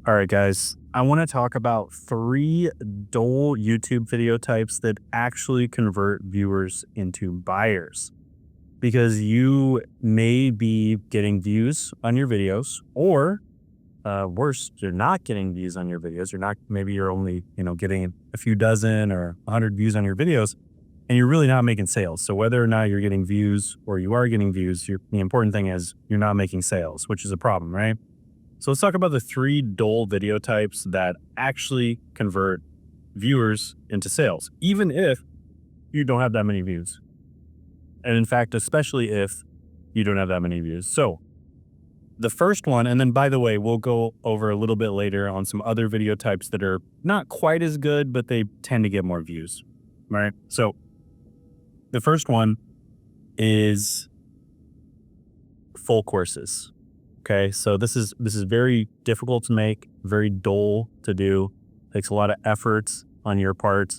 All right, guys, I want to talk about three dull YouTube video types that actually convert viewers into buyers because you may be getting views on your videos or worse, you're not getting views on your videos. Maybe you're only, getting a few dozen or 100 views on your videos and you're really not making sales. So whether or not you're getting views or you are getting views, the important thing is you're not making sales, which is a problem, right? So let's talk about the three dull video types that actually convert viewers into sales, even if you don't have that many views. And in fact, especially if you don't have that many views. So the first one, and then by the way, we'll go over a little bit later on some other video types that are not quite as good, but they tend to get more views, right? So the first one is full courses. Okay, so this is very difficult to make, very dull to do. Takes a lot of effort on your part.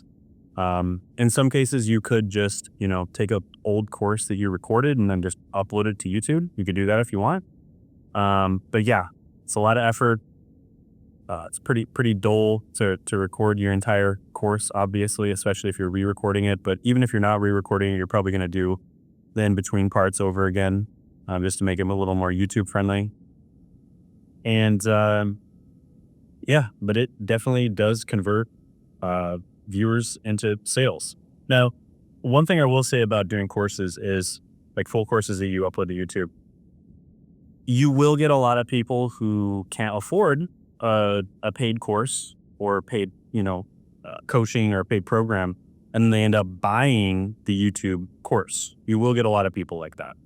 In some cases, you could just take an old course that you recorded and then just upload it to YouTube. You could do that if you want. But yeah, it's a lot of effort. It's pretty dull to record your entire course, obviously, especially if you're re-recording it. But even if you're not re-recording it, you're probably going to do the in-between parts over again, just to make them a little more YouTube friendly. And yeah, but it definitely does convert viewers into sales. Now, one thing I will say about doing courses is like full courses that you upload to YouTube, you will get a lot of people who can't afford a paid course or paid, coaching or a paid program, and they end up buying the YouTube course. You will get a lot of people like that.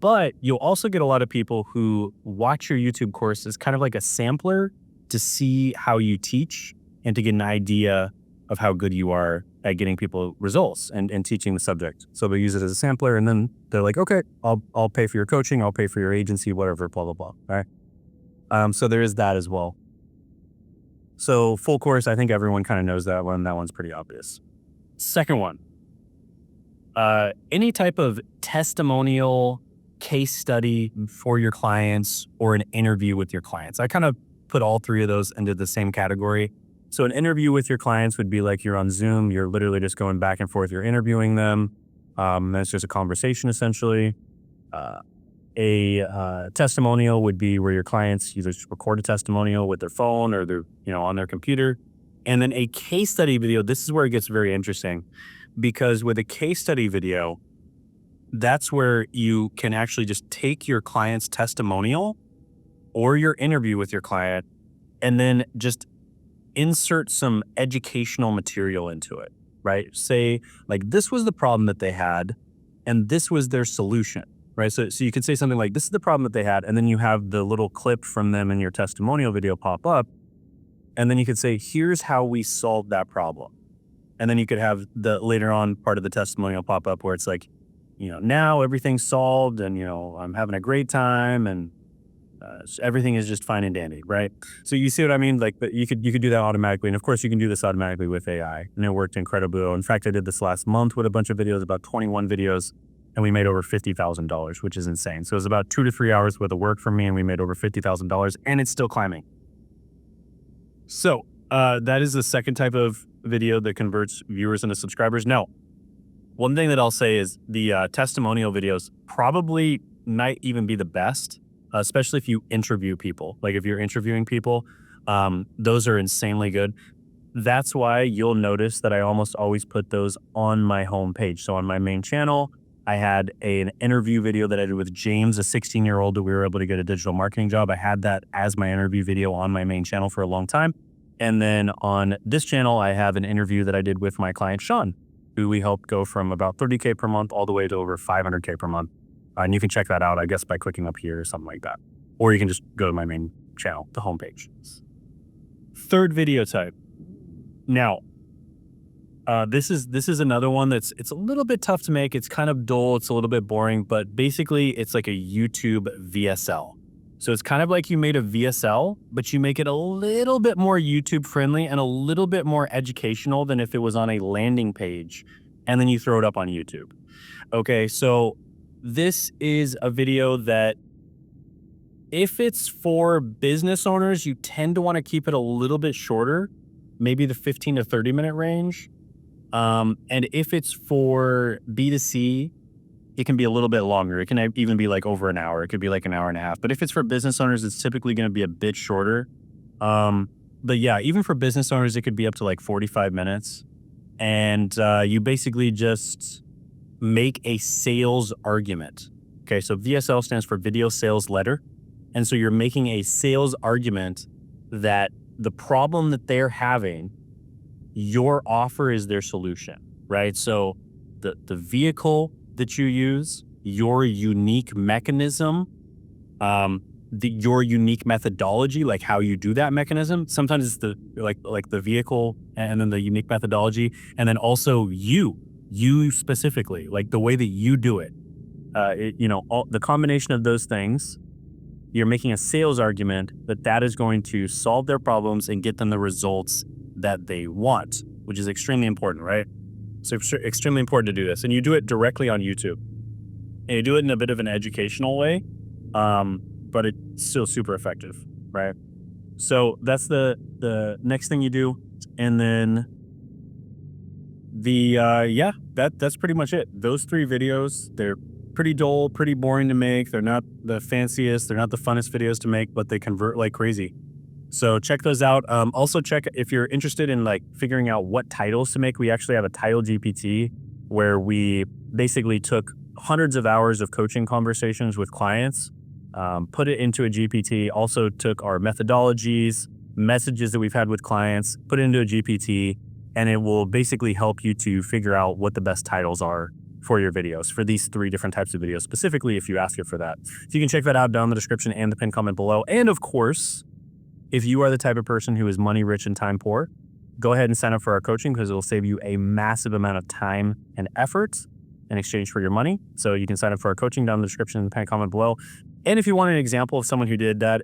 But you'll also get a lot of people who watch your YouTube course as kind of like a sampler to see how you teach and to get an idea of how good you are at getting people results and teaching the subject. So they use it as a sampler and then they're like, okay, I'll pay for your coaching. I'll pay for your agency, whatever, blah, blah, blah. Right. So there is that as well. So full course, I think everyone kind of knows that one. That one's pretty obvious. Second one. Any type of testimonial case study for your clients or an interview with your clients. I kind of put all three of those into the same category. So an interview with your clients would be like you're on Zoom, you're literally just going back and forth, you're interviewing them. That's just a conversation essentially. A testimonial would be where your clients either just record a testimonial with their phone or they're, on their computer. And then a case study video, this is where it gets very interesting. Because with a case study video, that's where you can actually just take your client's testimonial or your interview with your client and then just insert some educational material into it, right? Say, like, this was the problem that they had and this was their solution, right? So you could say something like, this is the problem that they had, and then you have the little clip from them in your testimonial video pop up, and then you could say, here's how we solved that problem. And then you could have the later on part of the testimonial pop up where it's like, now everything's solved and, I'm having a great time and everything is just fine and dandy, right? So you see what I mean? Like, but you could do that automatically. And of course you can do this automatically with AI, and it worked incredibly well. In fact, I did this last month with a bunch of videos, about 21 videos, and we made over $50,000, which is insane. So it was about 2 to 3 hours worth of work for me and we made over $50,000 and it's still climbing. So that is the second type of video that converts viewers into subscribers. Now, one thing that I'll say is the testimonial videos probably might even be the best, especially if you interview people. Like if you're interviewing people, those are insanely good. That's why you'll notice that I almost always put those on my homepage. So on my main channel, I had an interview video that I did with James, a 16-year-old that we were able to get a digital marketing job. I had that as my interview video on my main channel for a long time. And then on this channel, I have an interview that I did with my client, Sean, who we helped go from about 30K per month all the way to over 500K per month. And you can check that out, I guess, by clicking up here or something like that. Or you can just go to my main channel, the homepage. Third video type. Now, this is another one it's a little bit tough to make. It's kind of dull. It's a little bit boring, but basically it's like a YouTube VSL. So it's kind of like you made a VSL, but you make it a little bit more YouTube friendly and a little bit more educational than if it was on a landing page, and then you throw it up on YouTube. Okay, so this is a video that If it's for business owners, you tend to want to keep it a little bit shorter, maybe the 15 to 30 minute range. And if it's for B2C, it can be a little bit longer. It can even be like over an hour. It could be like an hour and a half. But if it's for business owners, it's typically going to be a bit shorter. But yeah, even for business owners, it could be up to like 45 minutes. And you basically just make a sales argument. Okay, so VSL stands for Video Sales Letter. And so you're making a sales argument that the problem that they're having, your offer is their solution, right? So the vehicle that you use, your unique mechanism, your unique methodology, like how you do that mechanism. Sometimes it's the like the vehicle and then the unique methodology, and then also you specifically, like the way that you do it. All the combination of those things. You're making a sales argument that is going to solve their problems and get them the results that they want, which is extremely important, right? So extremely important to do this. And you do it directly on YouTube. And you do it in a bit of an educational way, but it's still super effective, right? So that's the next thing you do. And then that's pretty much it. Those 3 videos, they're pretty dull, pretty boring to make. They're not the fanciest, they're not the funnest videos to make, but they convert like crazy. So check those out. Also check if you're interested in like figuring out what titles to make. We actually have a title GPT where we basically took hundreds of hours of coaching conversations with clients, put it into a GPT, also took our methodologies, messages that we've had with clients, put it into a GPT, and it will basically help you to figure out what the best titles are for your videos, for these 3 different types of videos, specifically if you ask it for that. So you can check that out down in the description and the pinned comment below. And of course, if you are the type of person who is money rich and time poor, go ahead and sign up for our coaching because it will save you a massive amount of time and effort in exchange for your money. So you can sign up for our coaching down in the description and the pinned comment below. And if you want an example of someone who did that,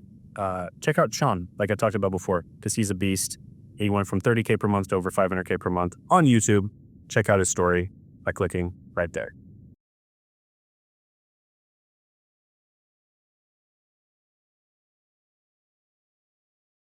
check out Sean, like I talked about before, because he's a beast. He went from 30K per month to over 500K per month on YouTube. Check out his story by clicking right there.